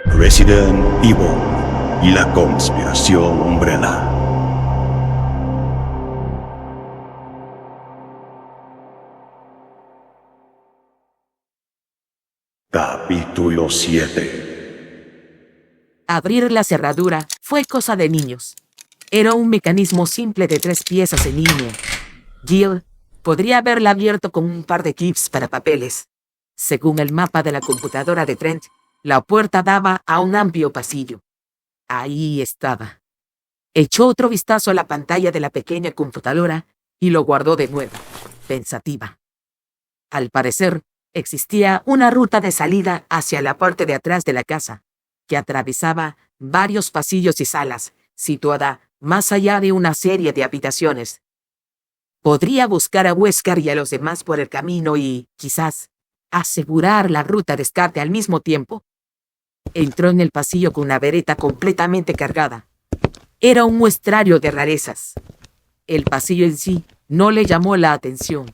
Resident Evil y la conspiración Umbrella. Capítulo 7. Abrir la cerradura fue cosa de niños. Era un mecanismo simple de 3 piezas en línea. Jill podría haberla abierto con un par de clips para papeles. Según el mapa de la computadora de Trent, la puerta daba a un amplio pasillo. Ahí estaba. Echó otro vistazo a la pantalla de la pequeña computadora y lo guardó de nuevo, pensativa. Al parecer, existía una ruta de salida hacia la parte de atrás de la casa, que atravesaba varios pasillos y salas, situada más allá de una serie de habitaciones. Podría buscar a Wesker y a los demás por el camino y, quizás, asegurar la ruta de escape al mismo tiempo. Entró en el pasillo con una vereta completamente cargada. Era un muestrario de rarezas. El pasillo en sí no le llamó la atención.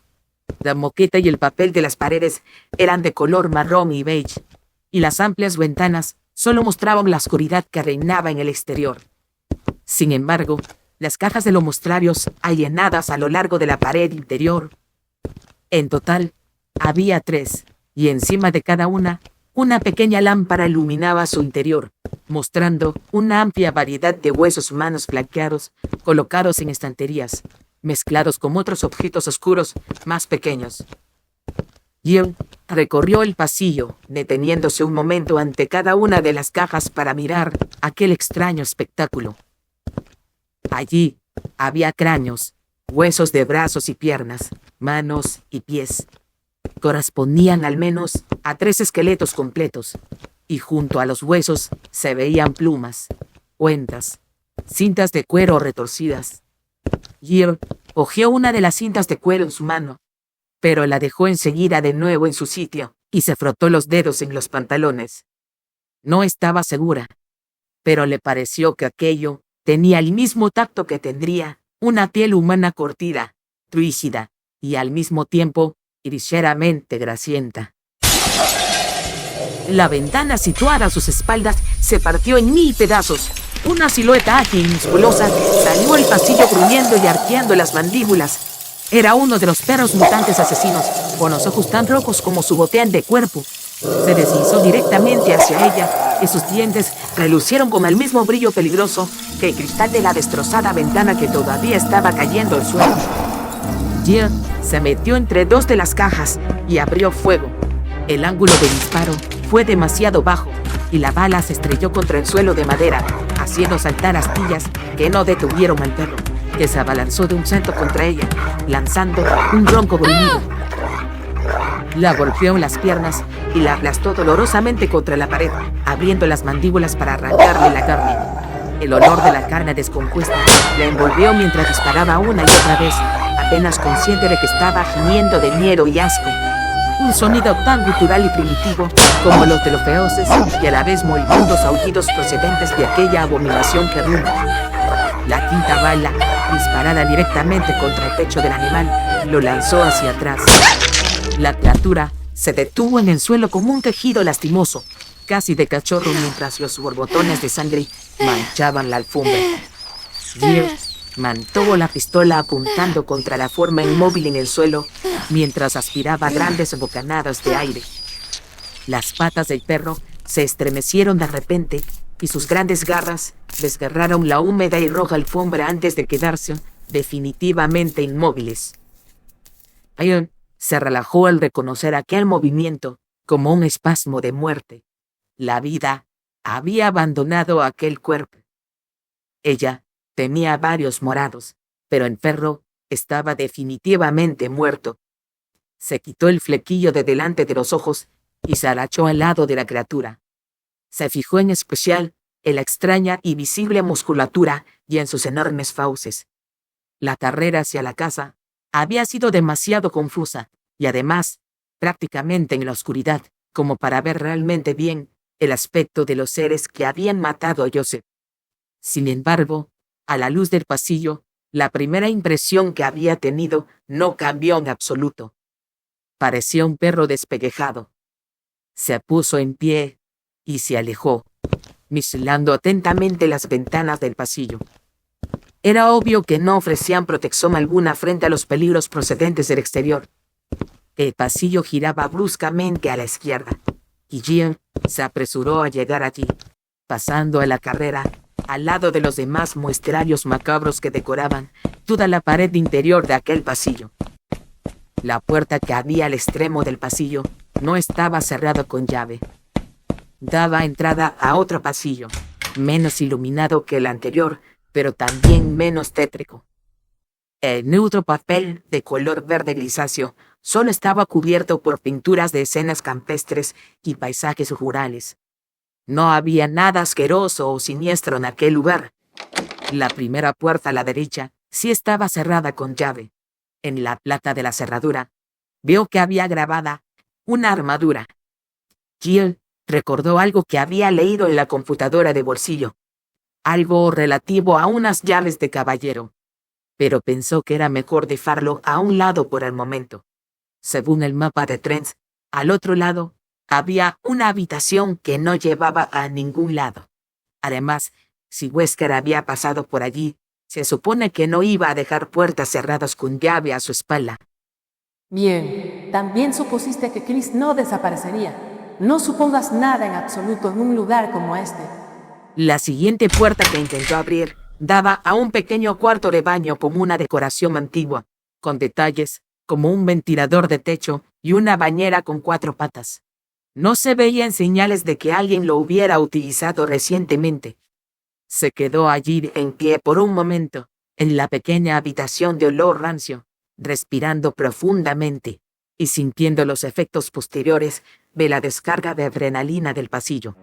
La moqueta y el papel de las paredes eran de color marrón y beige, y las amplias ventanas solo mostraban la oscuridad que reinaba en el exterior. Sin embargo, las cajas de los mostrarios allenadas a lo largo de la pared interior. En total, había 3, y encima de cada una pequeña lámpara iluminaba su interior, mostrando una amplia variedad de huesos humanos blanqueados colocados en estanterías, mezclados con otros objetos oscuros más pequeños. Jill recorrió el pasillo, deteniéndose un momento ante cada una de las cajas para mirar aquel extraño espectáculo. Allí había cráneos, huesos de brazos y piernas, manos y pies. Correspondían al menos a 3 esqueletos completos, y junto a los huesos se veían plumas, cuentas, cintas de cuero retorcidas. Jill cogió una de las cintas de cuero en su mano, pero la dejó enseguida de nuevo en su sitio y se frotó los dedos en los pantalones. No estaba segura, pero le pareció que aquello tenía el mismo tacto que tendría una piel humana curtida, rígida y al mismo tiempo ligeramente grasienta. La ventana situada a sus espaldas se partió en 1000 pedazos. Una silueta ágil y musculosa salió al pasillo gruñendo y arqueando las mandíbulas. Era uno de los perros mutantes asesinos, con los ojos tan rojos como su boteante cuerpo. Se deslizó directamente hacia ella y sus dientes relucieron con el mismo brillo peligroso que el cristal de la destrozada ventana que todavía estaba cayendo al suelo. Jill se metió entre 2 de las cajas y abrió fuego. El ángulo de disparo fue demasiado bajo y la bala se estrelló contra el suelo de madera, haciendo saltar astillas que no detuvieron al perro, que se abalanzó de un salto contra ella, lanzando un ronco gruñido. La golpeó en las piernas y la aplastó dolorosamente contra la pared, abriendo las mandíbulas para arrancarle la carne. El olor de la carne descompuesta la envolvió mientras disparaba una y otra vez, apenas consciente de que estaba gimiendo de miedo y asco. Un sonido tan gutural y primitivo como los de los feroces y a la vez moribundos aullidos procedentes de aquella abominación que rumba. La quinta bala, disparada directamente contra el pecho del animal, lo lanzó hacia atrás. La criatura se detuvo en el suelo con un quejido lastimoso, casi de cachorro, mientras los borbotones de sangre manchaban la alfombra. Jill mantuvo la pistola apuntando contra la forma inmóvil en el suelo mientras aspiraba grandes bocanadas de aire. Las patas del perro se estremecieron de repente y sus grandes garras desgarraron la húmeda y roja alfombra antes de quedarse definitivamente inmóviles. Jill se relajó al reconocer aquel movimiento como un espasmo de muerte. La vida había abandonado aquel cuerpo. Ella tenía varios morados, pero el perro estaba definitivamente muerto. Se quitó el flequillo de delante de los ojos y se agachó al lado de la criatura. Se fijó en especial en la extraña y visible musculatura y en sus enormes fauces. La carrera hacia la casa había sido demasiado confusa y además prácticamente en la oscuridad como para ver realmente bien el aspecto de los seres que habían matado a Joseph. Sin embargo, a la luz del pasillo, la primera impresión que había tenido no cambió en absoluto. Parecía un perro despellejado. Se puso en pie y se alejó, vigilando atentamente las ventanas del pasillo. Era obvio que no ofrecían protección alguna frente a los peligros procedentes del exterior. El pasillo giraba bruscamente a la izquierda, y Jill se apresuró a llegar allí, pasando a la carrera al lado de los demás muestrarios macabros que decoraban toda la pared interior de aquel pasillo. La puerta que había al extremo del pasillo no estaba cerrada con llave. Daba entrada a otro pasillo, menos iluminado que el anterior, pero también menos tétrico. El neutro papel de color verde grisáceo solo estaba cubierto por pinturas de escenas campestres y paisajes rurales. No había nada asqueroso o siniestro en aquel lugar. La primera puerta a la derecha sí estaba cerrada con llave. En la plata de la cerradura vio que había grabada una armadura. Jill recordó algo que había leído en la computadora de bolsillo, algo relativo a unas llaves de caballero, pero pensó que era mejor dejarlo a un lado por el momento. Según el mapa de Trent, al otro lado había una habitación que no llevaba a ningún lado. Además, si Wesker había pasado por allí, se supone que no iba a dejar puertas cerradas con llave a su espalda. Bien, también supusiste que Chris no desaparecería. No supongas nada en absoluto en un lugar como este. La siguiente puerta que intentó abrir daba a un pequeño cuarto de baño con una decoración antigua, con detalles como un ventilador de techo y una bañera con 4 patas. No se veían señales de que alguien lo hubiera utilizado recientemente. Se quedó allí en pie por un momento, en la pequeña habitación de olor rancio, respirando profundamente y sintiendo los efectos posteriores de la descarga de adrenalina del pasillo.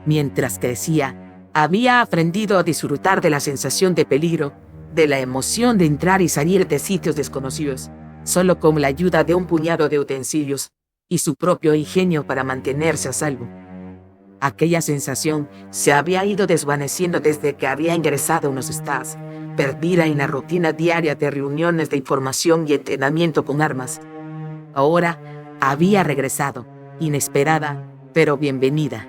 Mientras crecía, había aprendido a disfrutar de la sensación de peligro, de la emoción de entrar y salir de sitios desconocidos, solo con la ayuda de un puñado de utensilios y su propio ingenio para mantenerse a salvo. Aquella sensación se había ido desvaneciendo desde que había ingresado en los Stars, perdida en la rutina diaria de reuniones de información y entrenamiento con armas. Ahora había regresado, inesperada, pero bienvenida.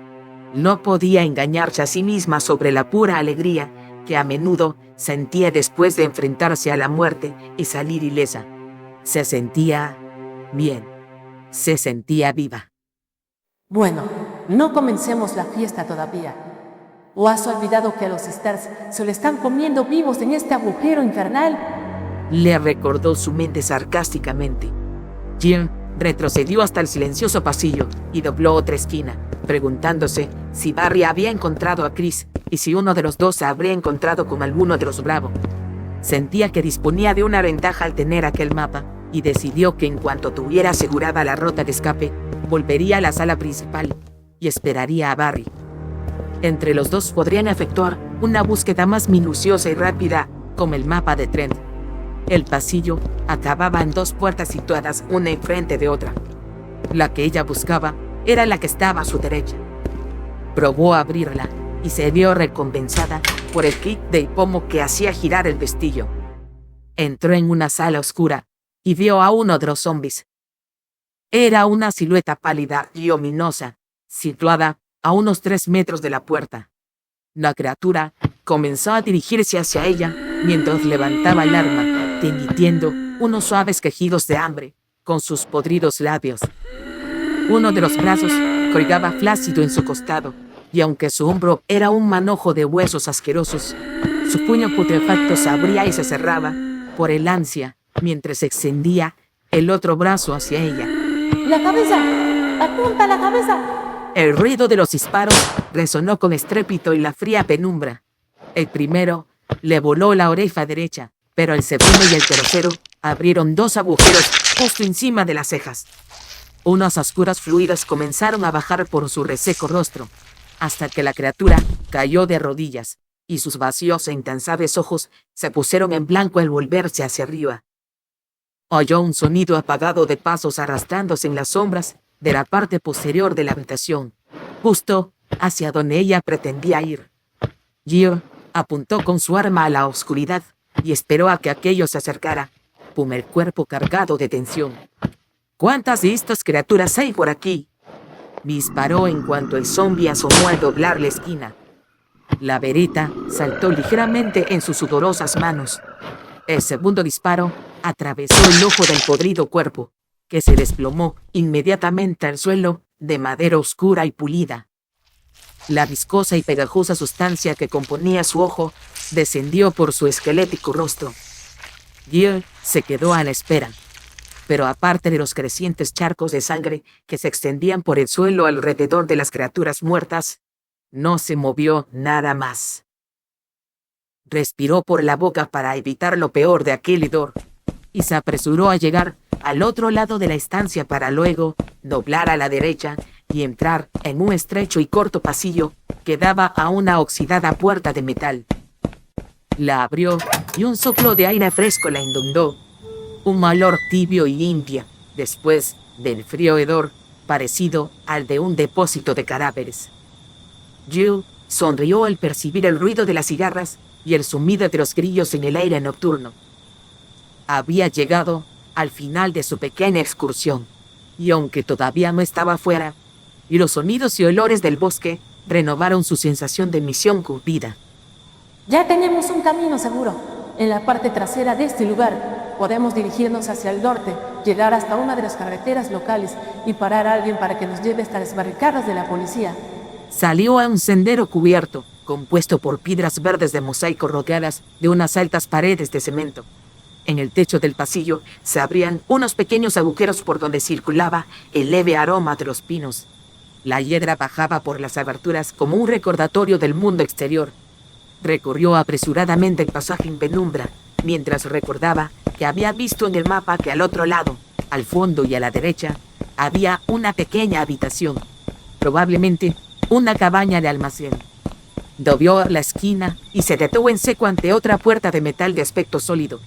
No podía engañarse a sí misma sobre la pura alegría que a menudo sentía después de enfrentarse a la muerte y salir ilesa. Se sentía bien. Se sentía viva. Bueno, no comencemos la fiesta todavía. ¿O has olvidado que a los Stars se lo están comiendo vivos en este agujero infernal? Le recordó su mente sarcásticamente. Jill retrocedió hasta el silencioso pasillo y dobló otra esquina, preguntándose si Barry había encontrado a Chris y si uno de los dos se habría encontrado con alguno de los Bravo. Sentía que disponía de una ventaja al tener aquel mapa y decidió que en cuanto tuviera asegurada la ruta de escape, volvería a la sala principal y esperaría a Barry. Entre los dos podrían efectuar una búsqueda más minuciosa y rápida, como el mapa de Trent. El pasillo acababa en 2 puertas situadas una enfrente de otra. La que ella buscaba era la que estaba a su derecha. Probó abrirla y se vio recompensada por el clic del pomo que hacía girar el pestillo. Entró en una sala oscura y vio a uno de los zombies. Era una silueta pálida y ominosa, situada a unos 3 metros de la puerta. La criatura comenzó a dirigirse hacia ella mientras levantaba el arma, emitiendo unos suaves quejidos de hambre con sus podridos labios. Uno de los brazos colgaba flácido en su costado, y aunque su hombro era un manojo de huesos asquerosos, su puño putrefacto se abría y se cerraba por el ansia mientras extendía el otro brazo hacia ella. ¡La cabeza! ¡Apunta la cabeza! El ruido de los disparos resonó con estrépito en la fría penumbra. El primero le voló la oreja derecha, pero el segundo y el tercero abrieron 2 agujeros justo encima de las cejas. Unas oscuras fluidas comenzaron a bajar por su reseco rostro, hasta que la criatura cayó de rodillas, y sus vacíos e incansables ojos se pusieron en blanco al volverse hacia arriba. Oyó un sonido apagado de pasos arrastrándose en las sombras de la parte posterior de la habitación, justo hacia donde ella pretendía ir. Jill apuntó con su arma a la oscuridad y esperó a que aquello se acercara, con el cuerpo cargado de tensión. ¿Cuántas de estas criaturas hay por aquí? Disparó en cuanto el zombi asomó al doblar la esquina, La verita saltó ligeramente en sus sudorosas manos. El segundo disparo atravesó el ojo del podrido cuerpo, que se desplomó inmediatamente al suelo de madera oscura y pulida. La viscosa y pegajosa sustancia que componía su ojo descendió por su esquelético rostro. Jill se quedó a la espera, pero aparte de los crecientes charcos de sangre que se extendían por el suelo alrededor de las criaturas muertas, no se movió nada más. Respiró por la boca para evitar lo peor de aquel hedor y se apresuró a llegar al otro lado de la estancia para luego doblar a la derecha y entrar en un estrecho y corto pasillo que daba a una oxidada puerta de metal. La abrió y un soplo de aire fresco la inundó. Un olor tibio y limpio, después del frío hedor parecido al de un depósito de cadáveres. Jill sonrió al percibir el ruido de las cigarras y el zumbido de los grillos en el aire nocturno. Había llegado al final de su pequeña excursión, y aunque todavía no estaba fuera, y los sonidos y olores del bosque renovaron su sensación de misión cumplida. Ya tenemos un camino seguro. En la parte trasera de este lugar podemos dirigirnos hacia el norte, llegar hasta una de las carreteras locales y parar a alguien para que nos lleve hasta las barricadas de la policía. Salió a un sendero cubierto, compuesto por piedras verdes de mosaico rodeadas de unas altas paredes de cemento. En el techo del pasillo se abrían unos pequeños agujeros por donde circulaba el leve aroma de los pinos. La hiedra bajaba por las aberturas como un recordatorio del mundo exterior. Recorrió apresuradamente el pasaje en penumbra, mientras recordaba que había visto en el mapa que al otro lado, al fondo y a la derecha, había una pequeña habitación, probablemente una cabaña de almacén. Dobló la esquina y se detuvo en seco ante otra puerta de metal de aspecto sólido.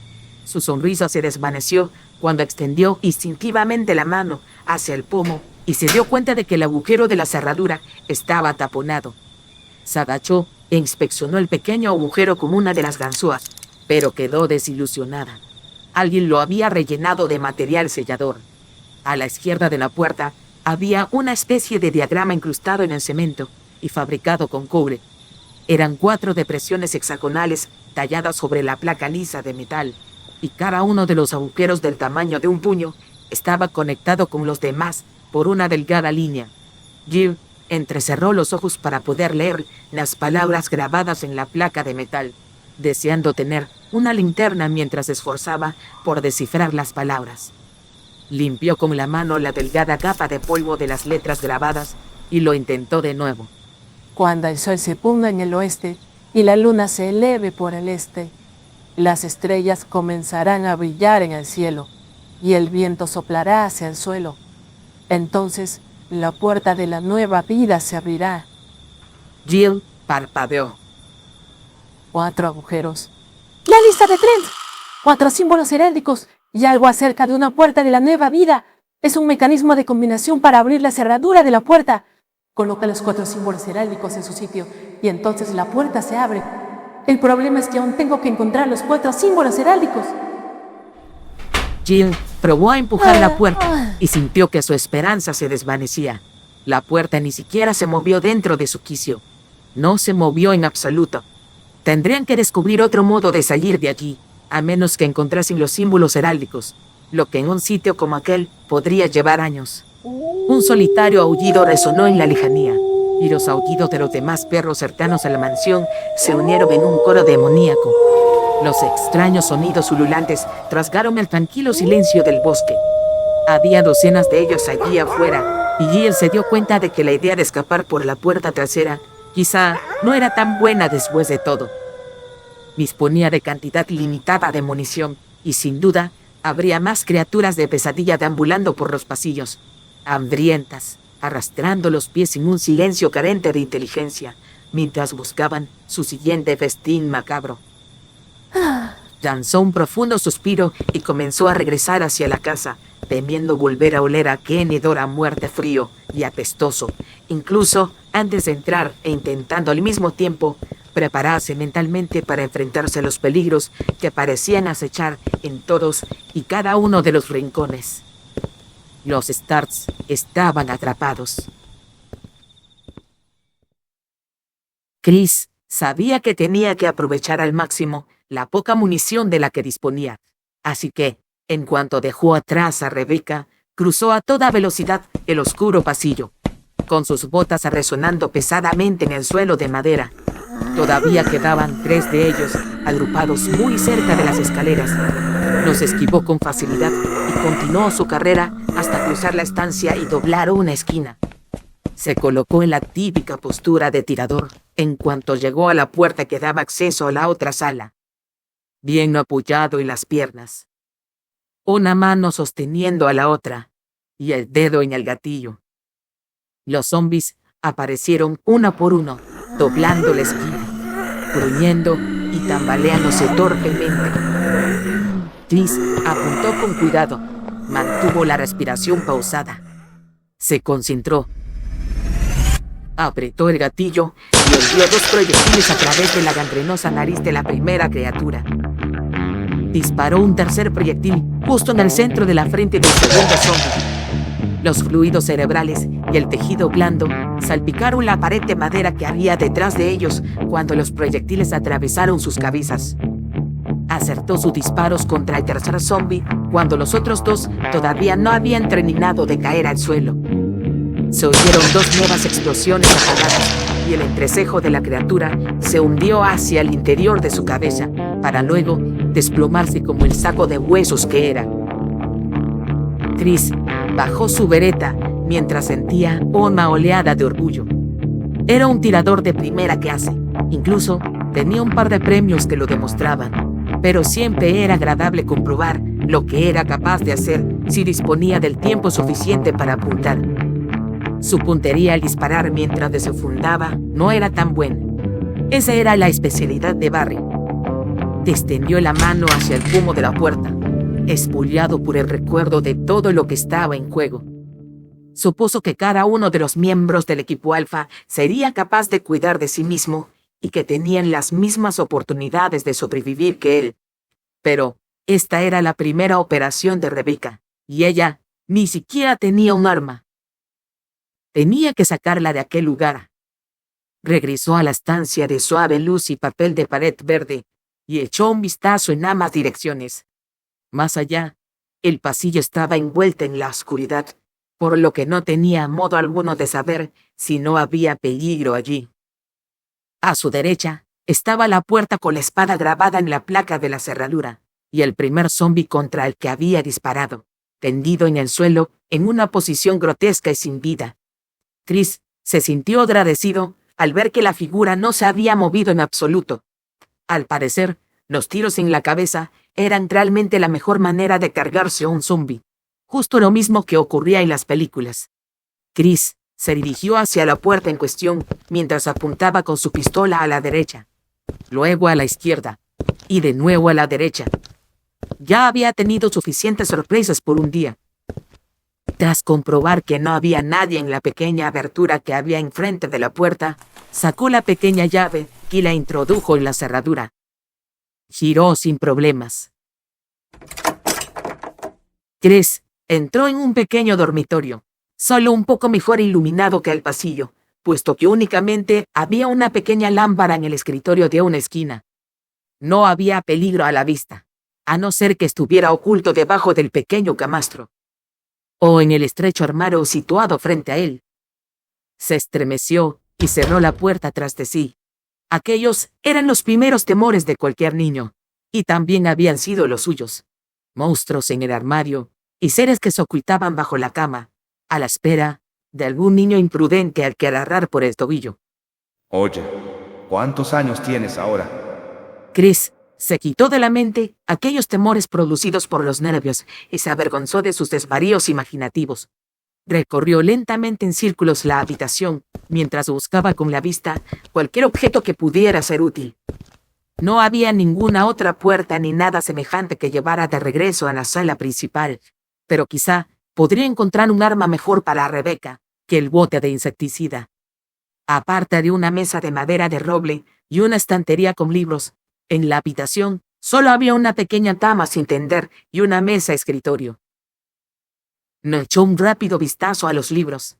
Su sonrisa se desvaneció cuando extendió instintivamente la mano hacia el pomo y se dio cuenta de que el agujero de la cerradura estaba taponado. Se agachó e inspeccionó el pequeño agujero con una de las ganzúas, pero quedó desilusionada. Alguien lo había rellenado de material sellador. A la izquierda de la puerta había una especie de diagrama incrustado en el cemento y fabricado con cobre. Eran 4 depresiones hexagonales talladas sobre la placa lisa de metal, y cada uno de los agujeros del tamaño de un puño estaba conectado con los demás por una delgada línea. Jill entrecerró los ojos para poder leer las palabras grabadas en la placa de metal, deseando tener una linterna mientras se esforzaba por descifrar las palabras. Limpió con la mano la delgada capa de polvo de las letras grabadas y lo intentó de nuevo. Cuando el sol se ponga en el oeste y la luna se eleve por el este, las estrellas comenzarán a brillar en el cielo y el viento soplará hacia el suelo. Entonces, la puerta de la nueva vida se abrirá. Jill parpadeó. 4 agujeros. ¡La lista de Trent! 4 símbolos herédicos y algo acerca de una puerta de la nueva vida. Es un mecanismo de combinación para abrir la cerradura de la puerta. Coloca los 4 símbolos heráldicos en su sitio y entonces la puerta se abre. El problema es que aún tengo que encontrar los 4 símbolos heráldicos. Jill probó a empujar la puerta y sintió que su esperanza se desvanecía. La puerta ni siquiera se movió dentro de su quicio. No se movió en absoluto. Tendrían que descubrir otro modo de salir de allí, a menos que encontrasen los símbolos heráldicos, lo que en un sitio como aquel podría llevar años. Un solitario aullido resonó en la lejanía, y los aullidos de los demás perros cercanos a la mansión se unieron en un coro demoníaco. Los extraños sonidos ululantes rasgaron el tranquilo silencio del bosque. Había docenas de ellos allí afuera, y Jill se dio cuenta de que la idea de escapar por la puerta trasera quizá no era tan buena después de todo. Disponía de cantidad limitada de munición, y sin duda habría más criaturas de pesadilla deambulando por los pasillos, hambrientas, arrastrando los pies en un silencio carente de inteligencia, mientras buscaban su siguiente festín macabro. Lanzó un profundo suspiro y comenzó a regresar hacia la casa, temiendo volver a oler aquel hedor a muerte frío y apestoso, incluso antes de entrar e intentando al mismo tiempo prepararse mentalmente para enfrentarse a los peligros que parecían acechar en todos y cada uno de los rincones. Los Starks estaban atrapados. Chris Sabía que tenía que aprovechar al máximo la poca munición de la que disponía. Así que, en cuanto dejó atrás a Rebecca, cruzó a toda velocidad el oscuro pasillo, con sus botas resonando pesadamente en el suelo de madera. Todavía quedaban 3 de ellos, agrupados muy cerca de las escaleras. Los esquivó con facilidad y continuó su carrera hasta cruzar la estancia y doblar una esquina. Se colocó en la típica postura de tirador en cuanto llegó a la puerta que daba acceso a la otra sala, bien apoyado en las piernas, una mano sosteniendo a la otra y el dedo en el gatillo. Los zombies aparecieron uno por uno, doblando la esquina, gruñendo y tambaleándose torpemente. Chris apuntó con cuidado, mantuvo la respiración pausada. Se concentró. Apretó el gatillo y envió 2 proyectiles a través de la gangrenosa nariz de la primera criatura. Disparó un tercer proyectil justo en el centro de la frente del segundo zombie. Los fluidos cerebrales y el tejido blando salpicaron la pared de madera que había detrás de ellos cuando los proyectiles atravesaron sus cabezas. Acertó sus disparos contra el tercer zombie cuando los otros 2 todavía no habían terminado de caer al suelo. Se oyeron 2 nuevas explosiones apagadas y el entrecejo de la criatura se hundió hacia el interior de su cabeza para luego desplomarse como el saco de huesos que era. Chris bajó su bereta mientras sentía una oleada de orgullo. Era un tirador de primera clase, incluso tenía un par de premios que lo demostraban, pero siempre era agradable comprobar lo que era capaz de hacer si disponía del tiempo suficiente para apuntar. Su puntería al disparar mientras desenfundaba no era tan buena. Esa era la especialidad de Barry. Extendió la mano hacia el pomo de la puerta, espoliado por el recuerdo de todo lo que estaba en juego. Supuso que cada uno de los miembros del equipo Alpha sería capaz de cuidar de sí mismo y que tenían las mismas oportunidades de sobrevivir que él. Pero esta era la primera operación de Rebecca, y ella ni siquiera tenía un arma. Tenía que sacarla de aquel lugar. Regresó a la estancia de suave luz y papel de pared verde y echó un vistazo en ambas direcciones. Más allá, el pasillo estaba envuelto en la oscuridad, por lo que no tenía modo alguno de saber si no había peligro allí. A su derecha estaba la puerta con la espada grabada en la placa de la cerradura y el primer zombi contra el que había disparado, tendido en el suelo en una posición grotesca y sin vida. Chris se sintió agradecido al ver que la figura no se había movido en absoluto. Al parecer, los tiros en la cabeza eran realmente la mejor manera de cargarse a un zombi, justo lo mismo que ocurría en las películas. Chris se dirigió hacia la puerta en cuestión mientras apuntaba con su pistola a la derecha, luego a la izquierda y de nuevo a la derecha. Ya había tenido suficientes sorpresas por un día. Tras comprobar que no había nadie en la pequeña abertura que había enfrente de la puerta, sacó la pequeña llave y la introdujo en la cerradura. Giró sin problemas. Chris entró en un pequeño dormitorio, solo un poco mejor iluminado que el pasillo, puesto que únicamente había una pequeña lámpara en el escritorio de una esquina. No había peligro a la vista, a no ser que estuviera oculto debajo del pequeño camastro o en el estrecho armario situado frente a él. Se estremeció y cerró la puerta tras de sí. Aquellos eran los primeros temores de cualquier niño, y también habían sido los suyos. Monstruos en el armario y seres que se ocultaban bajo la cama, a la espera de algún niño imprudente al que agarrar por el tobillo. Oye, ¿cuántos años tienes ahora? Chris se quitó de la mente aquellos temores producidos por los nervios y se avergonzó de sus desvaríos imaginativos. Recorrió lentamente en círculos la habitación mientras buscaba con la vista cualquier objeto que pudiera ser útil. No había ninguna otra puerta ni nada semejante que llevara de regreso a la sala principal, pero quizá podría encontrar un arma mejor para Rebecca que el bote de insecticida. Aparte de una mesa de madera de roble y una estantería con libros, en la habitación solo había una pequeña cama sin tender y una mesa escritorio. No echó un rápido vistazo a los libros.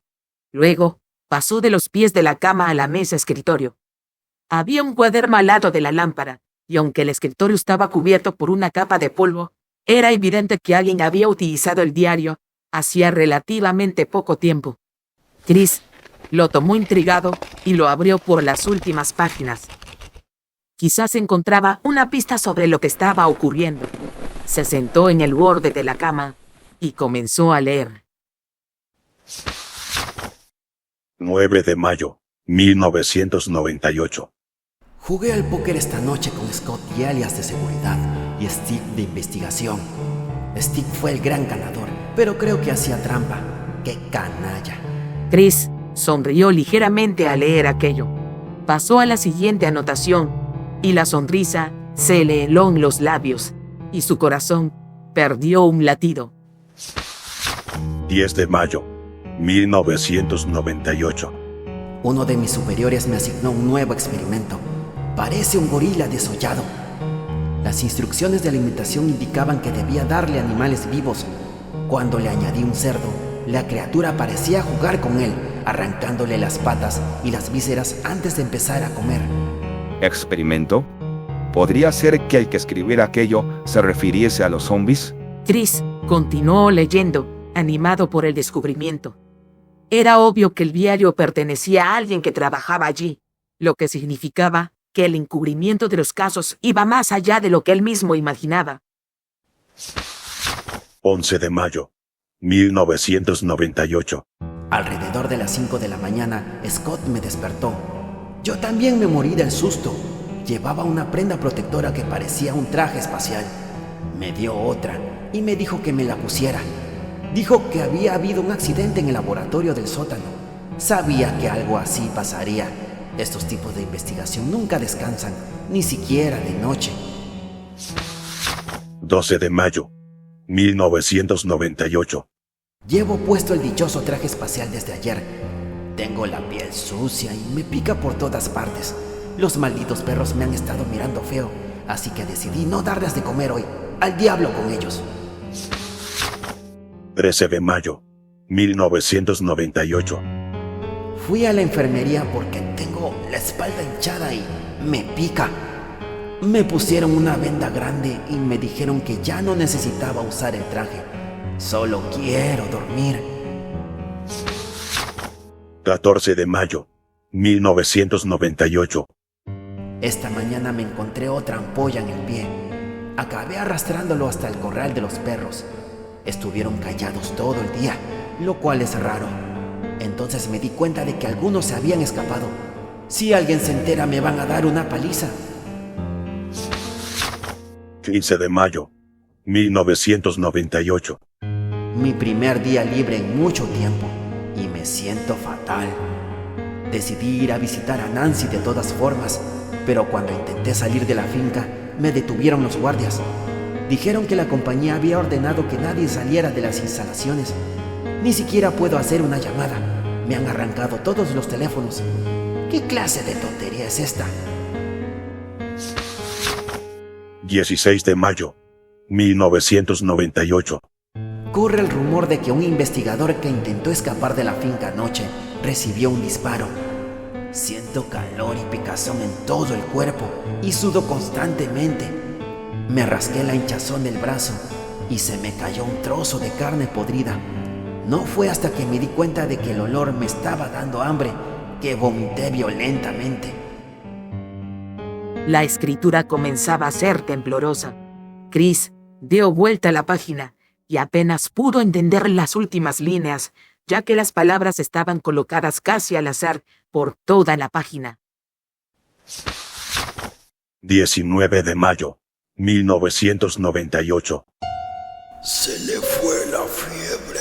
Luego, pasó de los pies de la cama a la mesa escritorio. Había un cuaderno al lado de la lámpara, y aunque el escritorio estaba cubierto por una capa de polvo, era evidente que alguien había utilizado el diario hacía relativamente poco tiempo. Chris lo tomó intrigado y lo abrió por las últimas páginas. Quizás encontraba una pista sobre lo que estaba ocurriendo. Se sentó en el borde de la cama y comenzó a leer. 9 de mayo, 1998. Jugué al póker esta noche con Scott y alias de seguridad y Steve de investigación. Steve fue el gran ganador, pero creo que hacía trampa. ¡Qué canalla! Chris sonrió ligeramente al leer aquello. Pasó a la siguiente anotación y la sonrisa se le heló en los labios y su corazón perdió un latido. 10 de mayo, 1998. Uno de mis superiores me asignó un nuevo experimento. Parece un gorila desollado. Las instrucciones de alimentación indicaban que debía darle animales vivos. Cuando le añadí un cerdo, la criatura parecía jugar con él, arrancándole las patas y las vísceras antes de empezar a comer. ¿Experimento? ¿Podría ser que el que escribiera aquello se refiriese a los zombies? Chris continuó leyendo, animado por el descubrimiento. Era obvio que el diario pertenecía a alguien que trabajaba allí, lo que significaba que el encubrimiento de los casos iba más allá de lo que él mismo imaginaba. 11 de mayo, 1998. Alrededor de las 5 de la mañana, Scott me despertó. Yo también me morí del susto. Llevaba una prenda protectora que parecía un traje espacial. Me dio otra y me dijo que me la pusiera. Dijo que había habido un accidente en el laboratorio del sótano. Sabía que algo así pasaría. Estos tipos de investigación nunca descansan, ni siquiera de noche. 12 de mayo, 1998. Llevo puesto el dichoso traje espacial desde ayer. Tengo la piel sucia y me pica por todas partes. Los malditos perros me han estado mirando feo, así que decidí no darles de comer hoy. Al diablo con ellos. 13 de mayo, 1998. Fui a la enfermería porque tengo la espalda hinchada y me pica. Me pusieron una venda grande y me dijeron que ya no necesitaba usar el traje. Solo quiero dormir. 14 de mayo, 1998. Esta mañana me encontré otra ampolla en el pie. Acabé arrastrándolo hasta el corral de los perros. Estuvieron callados todo el día, lo cual es raro. Entonces me di cuenta de que algunos se habían escapado. Si alguien se entera me van a dar una paliza. 15 de mayo, 1998. Mi primer día libre en mucho tiempo y me siento fatal. Decidí ir a visitar a Nancy de todas formas, pero cuando intenté salir de la finca me detuvieron los guardias. Dijeron que la compañía había ordenado que nadie saliera de las instalaciones. Ni siquiera puedo hacer una llamada. Me han arrancado todos los teléfonos. ¿Qué clase de tontería es esta? 16 de mayo, 1998. Corre el rumor de que un investigador que intentó escapar de la finca anoche recibió un disparo. Siento calor y picazón en todo el cuerpo y sudo constantemente. Me rasqué la hinchazón del brazo y se me cayó un trozo de carne podrida. No fue hasta que me di cuenta de que el olor me estaba dando hambre que vomité violentamente. La escritura comenzaba a ser temblorosa. Chris dio vuelta a la página y apenas pudo entender las últimas líneas, ya que las palabras estaban colocadas casi al azar por toda la página. 19 de mayo, 1998. Se le fue la fiebre,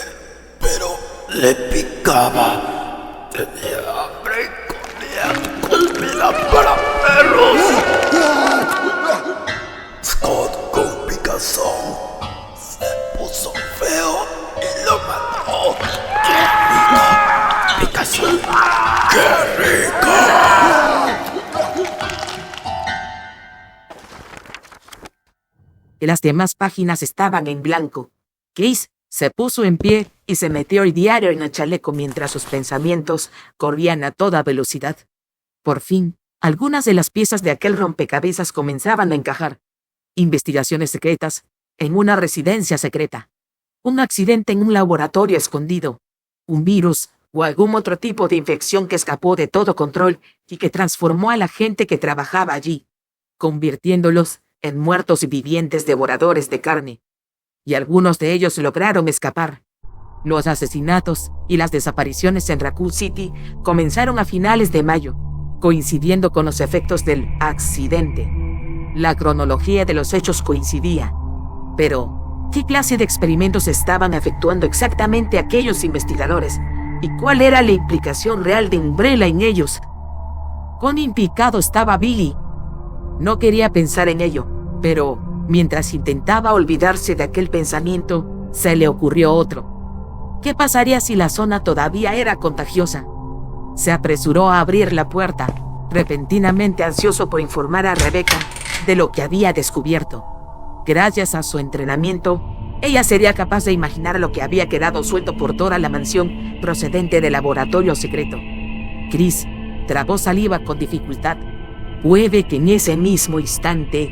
pero le picaba. Tenía hambre y comía comida para perros. Scott con picazón se puso feo y lo mató. ¡Qué rico! ¡Picazón! ¡Qué rico! Las demás páginas estaban en blanco. Chris se puso en pie y se metió el diario en el chaleco mientras sus pensamientos corrían a toda velocidad. Por fin, Algunas de las piezas de aquel rompecabezas comenzaban a encajar. Investigaciones secretas en una residencia secreta. Un accidente en un laboratorio escondido. Un virus o algún otro tipo de infección que escapó de todo control y que transformó a la gente que trabajaba allí, convirtiéndolos en muertos vivientes devoradores de carne. Y algunos de ellos lograron escapar. Los asesinatos y las desapariciones en Raccoon City comenzaron a finales de mayo, coincidiendo con los efectos del accidente. La cronología de los hechos coincidía. Pero, ¿qué clase de experimentos estaban efectuando exactamente aquellos investigadores? ¿Y cuál era la implicación real de Umbrella en ellos? ¿Cuán implicado estaba Billy? No quería pensar en ello, pero mientras intentaba olvidarse de aquel pensamiento, se le ocurrió otro. ¿Qué pasaría si la zona todavía era contagiosa? Se apresuró a abrir la puerta, repentinamente ansioso por informar a Rebecca de lo que había descubierto. Gracias a su entrenamiento, ella sería capaz de imaginar lo que había quedado suelto por toda la mansión procedente del laboratorio secreto. Chris tragó saliva con dificultad. Puede que en ese mismo instante,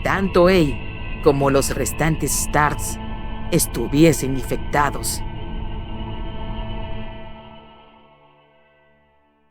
tanto él como los restantes Stars estuviesen infectados.